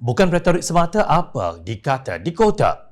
Bukan retorik semata, apa dikata di kota.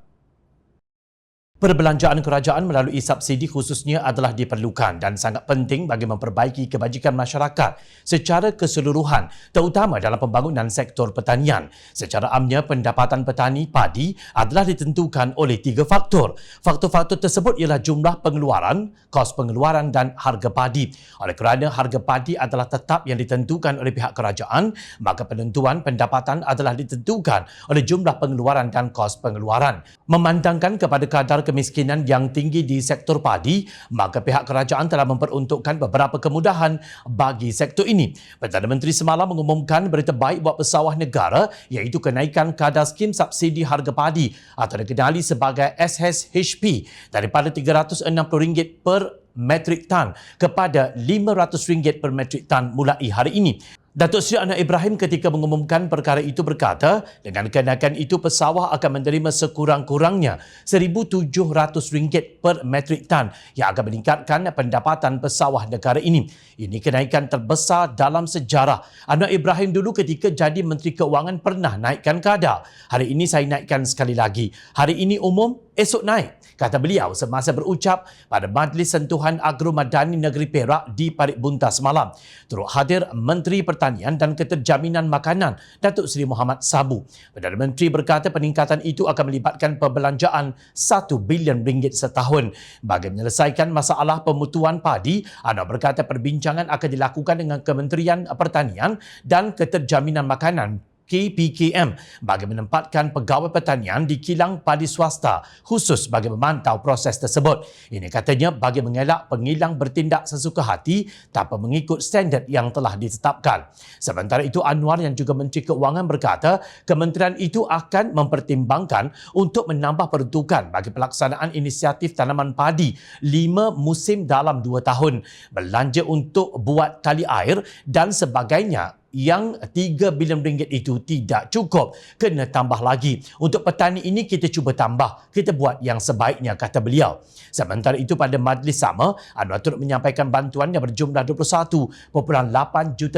Perbelanjaan kerajaan melalui subsidi khususnya adalah diperlukan dan sangat penting bagi memperbaiki kebajikan masyarakat secara keseluruhan, terutama dalam pembangunan sektor pertanian. Secara amnya, pendapatan petani padi adalah ditentukan oleh 3 faktor. Faktor-faktor tersebut ialah jumlah pengeluaran, kos pengeluaran dan harga padi. Oleh kerana harga padi adalah tetap yang ditentukan oleh pihak kerajaan, maka penentuan pendapatan adalah ditentukan oleh jumlah pengeluaran dan kos pengeluaran. Memandangkan kepada kadar kemiskinan yang tinggi di sektor padi, maka pihak kerajaan telah memperuntukkan beberapa kemudahan bagi sektor ini. Perdana Menteri semalam mengumumkan berita baik buat pesawah negara iaitu kenaikan kadar skim subsidi harga padi atau dikenali sebagai SHP daripada RM360 per metrik tan kepada RM500 per metrik tan mulai hari ini. Datuk Seri Anwar Ibrahim ketika mengumumkan perkara itu berkata, dengan kenaikan itu pesawah akan menerima sekurang-kurangnya RM1,700 per metrik tan yang akan meningkatkan pendapatan pesawah negara ini. Ini kenaikan terbesar dalam sejarah. Anwar Ibrahim dulu ketika jadi Menteri Keuangan pernah naikkan kadar. Hari ini saya naikkan sekali lagi. Hari ini umum, esok naik, kata beliau semasa berucap pada Majlis Sentuhan Agro Madani Negeri Perak di Parit Bunta semalam. Turut hadir Menteri Pertanian dan Keterjaminan Makanan Datuk Seri Muhammad Sabu. Perdana Menteri berkata peningkatan itu akan melibatkan perbelanjaan RM1 bilion setahun. Bagi menyelesaikan masalah pemutuan padi, Anwar berkata perbincangan akan dilakukan dengan Kementerian Pertanian dan Keterjaminan Makanan KPKM bagi menempatkan pegawai pertanian di kilang padi swasta khusus bagi memantau proses tersebut. Ini katanya bagi mengelak pengilang bertindak sesuka hati tanpa mengikut standard yang telah ditetapkan. Sementara itu, Anwar yang juga Menteri Keuangan berkata kementerian itu akan mempertimbangkan untuk menambah peruntukan bagi pelaksanaan inisiatif tanaman padi 5 musim dalam 2 tahun, belanja untuk buat tali air dan sebagainya. Yang RM3 bilion itu tidak cukup, kena tambah lagi. Untuk petani ini kita cuba tambah, kita buat yang sebaiknya, kata beliau. Sementara itu pada majlis sama, Anwar turut menyampaikan bantuan yang berjumlah RM21.8 juta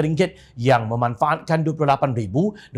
yang memanfaatkan 28,295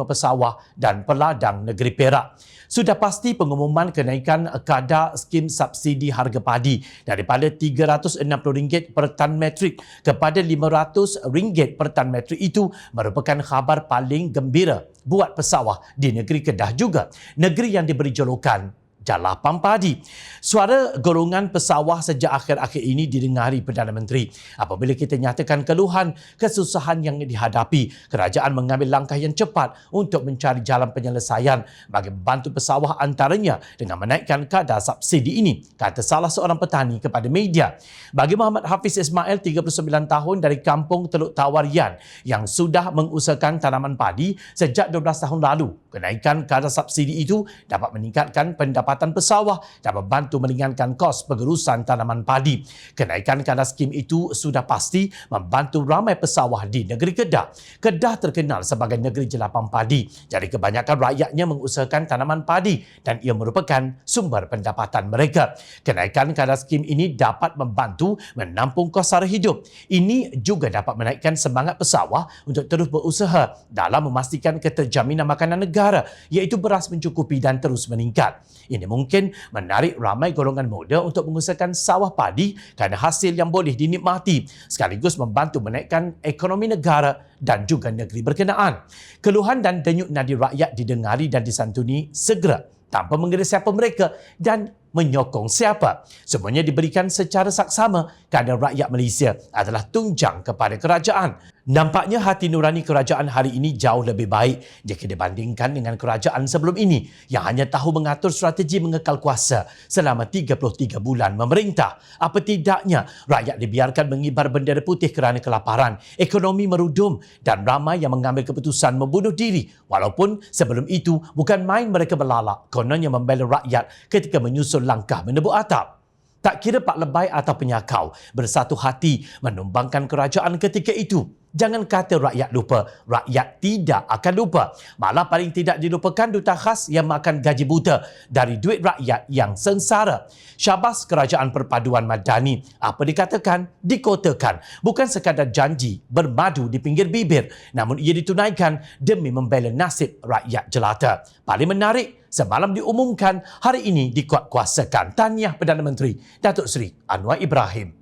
pesawah dan peladang negeri Perak. Sudah pasti pengumuman kenaikan kadar skim subsidi harga padi daripada RM360 per tan metrik kepada RM500 per tan metrik itu merupakan khabar paling gembira buat pesawah di negeri Kedah juga, negeri yang diberi julukan Jalapan Padi. Suara golongan pesawah sejak akhir-akhir ini didengari Perdana Menteri. Apabila kita nyatakan keluhan, kesusahan yang dihadapi, kerajaan mengambil langkah yang cepat untuk mencari jalan penyelesaian bagi membantu pesawah antaranya dengan menaikkan kadar subsidi ini, kata salah seorang petani kepada media. Bagi Muhammad Hafiz Ismail, 39 tahun dari kampung Teluk Tawarian yang sudah mengusahakan tanaman padi sejak 12 tahun lalu, kenaikan kadar subsidi itu dapat meningkatkan pendapatan pesawah dan membantu meringankan kos pengurusan tanaman padi. Kenaikan kadar skim itu sudah pasti membantu ramai pesawah di negeri Kedah. Kedah terkenal sebagai negeri jelapan padi, jadi kebanyakan rakyatnya mengusahakan tanaman padi dan ia merupakan sumber pendapatan mereka. Kenaikan kadar skim ini dapat membantu menampung kos sara hidup. Ini juga dapat menaikkan semangat pesawah untuk terus berusaha dalam memastikan keterjaminan makanan negara, iaitu beras mencukupi dan terus meningkat. Ini mungkin menarik ramai golongan muda untuk mengusahakan sawah padi kerana hasil yang boleh dinikmati, sekaligus membantu menaikkan ekonomi negara dan juga negeri berkenaan. Keluhan dan denyut nadi rakyat didengari dan disantuni segera tanpa mengira siapa mereka dan menyokong siapa. Semuanya diberikan secara saksama kerana rakyat Malaysia adalah tunjang kepada kerajaan. Nampaknya hati nurani kerajaan hari ini jauh lebih baik jika dibandingkan dengan kerajaan sebelum ini yang hanya tahu mengatur strategi mengekal kuasa selama 33 bulan memerintah. Apa tidaknya, rakyat dibiarkan mengibar bendera putih kerana kelaparan, ekonomi merudum dan ramai yang mengambil keputusan membunuh diri. Walaupun sebelum itu bukan main mereka berlalak kononnya membela rakyat ketika menyusun langkah menebuk atap. Tak kira Pak Lebay atau penyakau, bersatu hati menumbangkan kerajaan ketika itu. Jangan kata rakyat lupa, rakyat tidak akan lupa. Malah paling tidak dilupakan duta khas yang makan gaji buta dari duit rakyat yang sengsara. Syabas Kerajaan Perpaduan Madani, apa dikatakan, dikotakan. Bukan sekadar janji bermadu di pinggir bibir, namun ia ditunaikan demi membela nasib rakyat jelata. Paling menarik, semalam diumumkan, hari ini dikuatkuasakan. Tahniah Perdana Menteri Datuk Seri Anwar Ibrahim.